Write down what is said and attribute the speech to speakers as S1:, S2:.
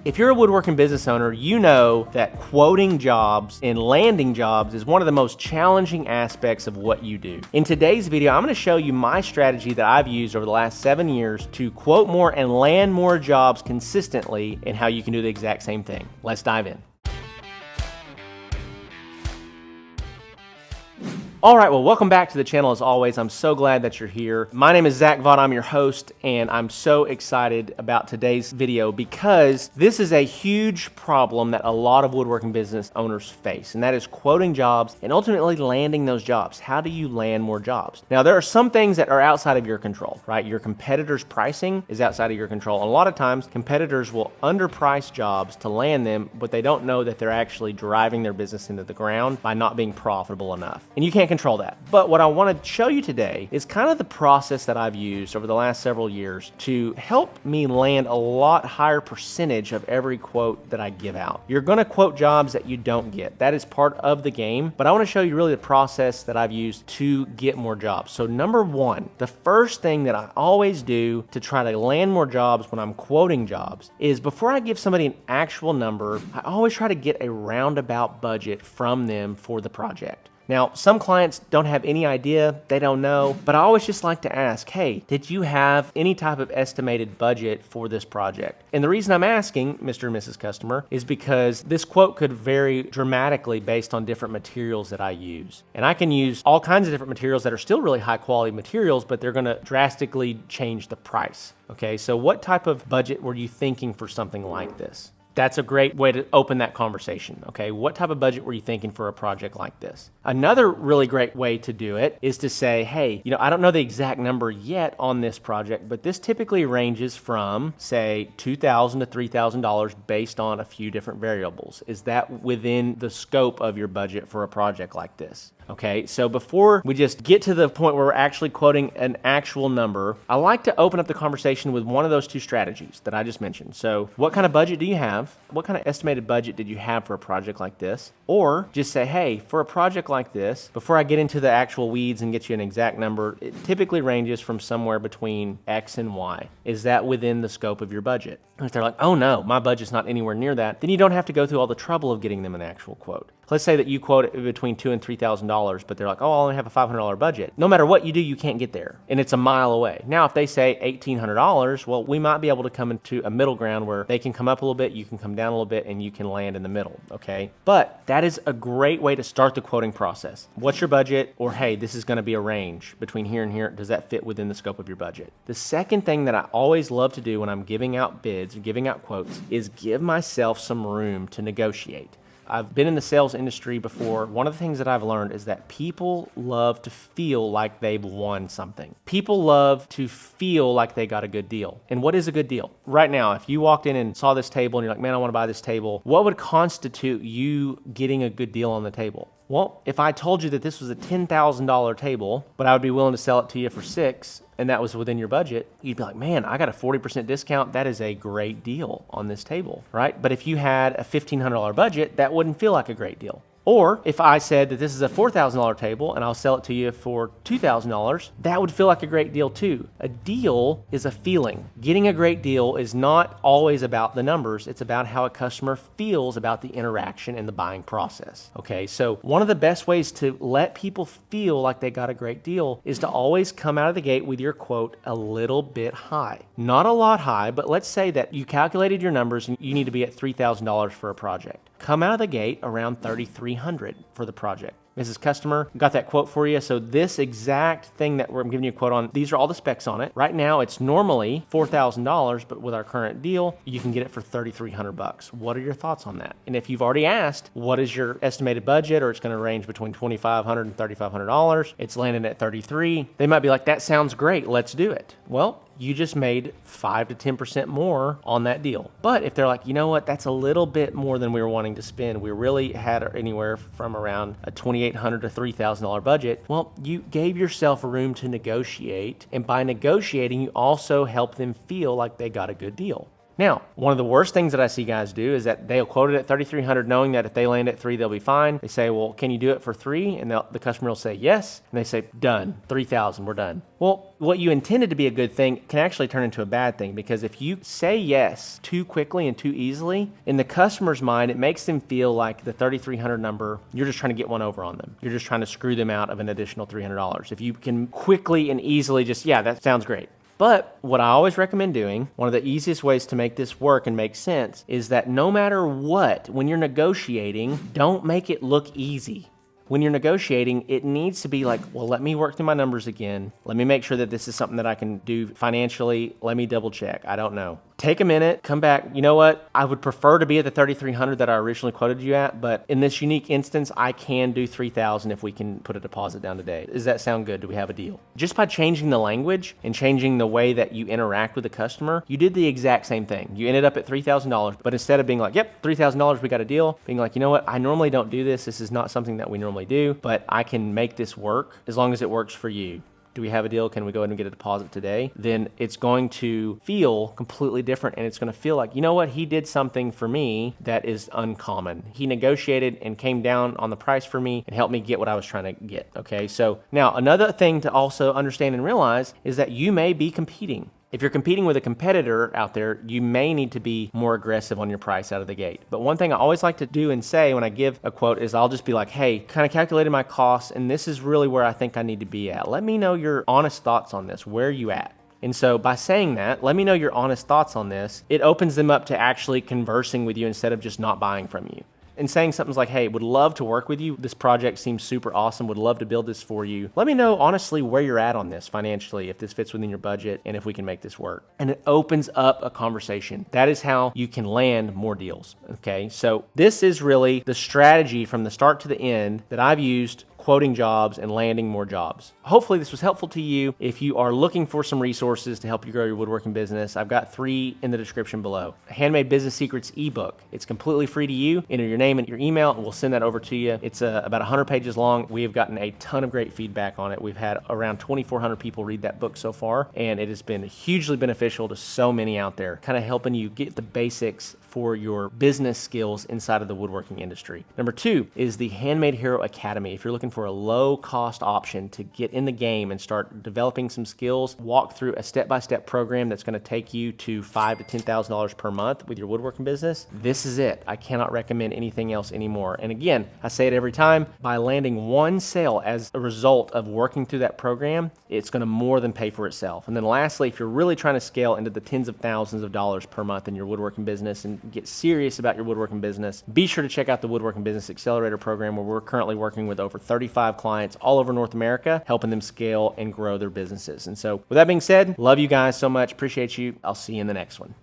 S1: If you're a woodworking business owner, you know that quoting jobs and landing jobs is one of the most challenging aspects of what you do. In today's video, I'm going to show you my strategy that I've used over the last 7 years to quote more and land more jobs consistently, and how you can do the exact same thing. Let's dive in. All right, well, welcome back to the channel as always. I'm so glad that you're here. My name is Vaught, I'm your host, and I'm so excited about today's video because this is a huge problem that a lot of woodworking business owners face, and that is quoting jobs and ultimately landing those jobs. How do you land more jobs? Now, there are some things that are outside of your control, right? Your competitors' pricing is outside of your control. And a lot of times, competitors will underprice jobs to land them, but they don't know that they're actually driving their business into the ground by not being profitable enough. And you can't control that. But what I want to show you today is kind of the process that I've used over the last several years to help me land a lot higher percentage of every quote that I give out. You're going to quote jobs that you don't get. That is part of the game, but I want to show you really the process that I've used to get more jobs. So number one, the first thing that I always do to try to land more jobs when I'm quoting jobs is before I give somebody an actual number, I always try to get a roundabout budget from them for the project. Now, some clients don't have any idea, they don't know, but I always just like to ask, hey, did you have any type of estimated budget for this project? And the reason I'm asking, Mr. and Mrs. Customer, is because this quote could vary dramatically based on different materials that I use. And I can use all kinds of different materials that are still really high quality materials, but they're gonna drastically change the price. Okay, so what type of budget were you thinking for something like this? That's a great way to open that conversation, okay? What type of budget were you thinking for a project like this? Another really great way to do it is to say, hey, I don't know the exact number yet on this project, but this typically ranges from, say, $2,000 to $3,000 based on a few different variables. Is that within the scope of your budget for a project like this? Okay, so before we just get to the point where we're actually quoting an actual number, I like to open up the conversation with one of those two strategies that I just mentioned. So what kind of budget do you have? What kind of estimated budget did you have for a project like this? Or just say, hey, for a project like this, before I get into the actual weeds and get you an exact number, it typically ranges from somewhere between X and Y. Is that within the scope of your budget? And if they're like, oh no, my budget's not anywhere near that, then you don't have to go through all the trouble of getting them an actual quote. Let's say that you quote it between $2,000 and $3,000, but they're like, oh, I only have a $500 budget. No matter what you do, you can't get there, and it's a mile away. Now, if they say $1,800, well, we might be able to come into a middle ground where they can come up a little bit, you can come down a little bit, and you can land in the middle, okay? But that is a great way to start the quoting process. What's your budget? Or, hey, this is gonna be a range between here and here. Does that fit within the scope of your budget? The second thing that I always love to do when I'm giving out bids and giving out quotes is give myself some room to negotiate. I've been in the sales industry before. One of the things that I've learned is that people love to feel like they've won something. People love to feel like they got a good deal. And what is a good deal? Right now, if you walked in and saw this table and you're like, man, I want to buy this table, what would constitute you getting a good deal on the table? Well, if I told you that this was a $10,000 table, but I would be willing to sell it to you for $6,000, and that was within your budget, you'd be like, man, I got a 40% discount. That is a great deal on this table, right? But if you had a $1,500 budget, that wouldn't feel like a great deal. Or if I said that this is a $4,000 table and I'll sell it to you for $2,000, that would feel like a great deal too. A deal is a feeling. Getting a great deal is not always about the numbers. It's about how a customer feels about the interaction and the buying process. Okay, so one of the best ways to let people feel like they got a great deal is to always come out of the gate with your quote a little bit high. Not a lot high, but let's say that you calculated your numbers and you need to be at $3,000 for a project. Come out of the gate around $3,300 for the project. Mrs. Customer, got that quote for you. So this exact thing that I'm giving you a quote on, these are all the specs on it. Right now, it's normally $4,000, but with our current deal, you can get it for $3,300. What are your thoughts on that? And if you've already asked, what is your estimated budget, or it's going to range between $2,500 and $3,500, it's landing at $33,000. They might be like, that sounds great, let's do it. Well, you just made 5 to 10% more on that deal. But if they're like, you know what, that's a little bit more than we were wanting to spend. We really had anywhere from around a $2,800 to $3,000 budget. Well, you gave yourself room to negotiate. And by negotiating, you also help them feel like they got a good deal. Now, one of the worst things that I see guys do is that they'll quote it at $3,300 knowing that if they land at 3, they'll be fine. They say, well, can you do it for 3? And the customer will say yes. And they say, done, 3,000, we're done. Well, what you intended to be a good thing can actually turn into a bad thing, because if you say yes too quickly and too easily, in the customer's mind, it makes them feel like the 3,300 number, you're just trying to get one over on them. You're just trying to screw them out of an additional $300. If you can quickly and easily just, yeah, that sounds great. But what I always recommend doing, one of the easiest ways to make this work and make sense, is that no matter what, when you're negotiating, don't make it look easy. When you're negotiating, it needs to be like, well, let me work through my numbers again. Let me make sure that this is something that I can do financially. Let me double check. I don't know. Take a minute, come back. You know what? I would prefer to be at the 3,300 that I originally quoted you at, but in this unique instance, I can do 3,000 if we can put a deposit down today. Does that sound good? Do we have a deal? Just by changing the language and changing the way that you interact with the customer, you did the exact same thing. You ended up at $3,000, but instead of being like, yep, $3,000, we got a deal, being like, you know what? I normally don't do this. This is not something that we normally do, but I can make this work as long as it works for you. Do we have a deal? Can we go ahead and get a deposit today? Then it's going to feel completely different, and it's going to feel like, you know what? He did something for me that is uncommon. He negotiated and came down on the price for me and helped me get what I was trying to get. Okay, so now another thing to also understand and realize is that you may be competing. If you're competing with a competitor out there, you may need to be more aggressive on your price out of the gate. But one thing I always like to do and say when I give a quote is I'll just be like, hey, kind of calculated my costs, and this is really where I think I need to be at. Let me know your honest thoughts on this. Where are you at? And so by saying that, let me know your honest thoughts on this, it opens them up to actually conversing with you instead of just not buying from you. And saying something like, hey, would love to work with you. This project seems super awesome. Would love to build this for you. Let me know honestly where you're at on this financially, if this fits within your budget and if we can make this work. And it opens up a conversation. That is how you can land more deals. Okay, so this is really the strategy from the start to the end that I've used quoting jobs and landing more jobs. Hopefully this was helpful to you. If you are looking for some resources to help you grow your woodworking business, I've got 3 in the description below. Handmade Business Secrets ebook. It's completely free to you. Enter your name and your email and we'll send that over to you. It's about 100 pages long. We have gotten a ton of great feedback on it. We've had around 2,400 people read that book so far, and it has been hugely beneficial to so many out there, kind of helping you get the basics for your business skills inside of the woodworking industry. Number 2 is the Handmade Hero Academy. If you're looking for a low-cost option to get in the game and start developing some skills, walk through a step-by-step program that's going to take you to $5,000 to $10,000 per month with your woodworking business, this is it. I cannot recommend anything else anymore. And again, I say it every time, by landing one sale as a result of working through that program, it's going to more than pay for itself. And then lastly, if you're really trying to scale into the tens of thousands of dollars per month in your woodworking business and get serious about your woodworking business, be sure to check out the Woodworking Business Accelerator program, where we're currently working with over 35 clients all over North America, helping them scale and grow their businesses. And so with that being said, love you guys so much. Appreciate you. I'll see you in the next one.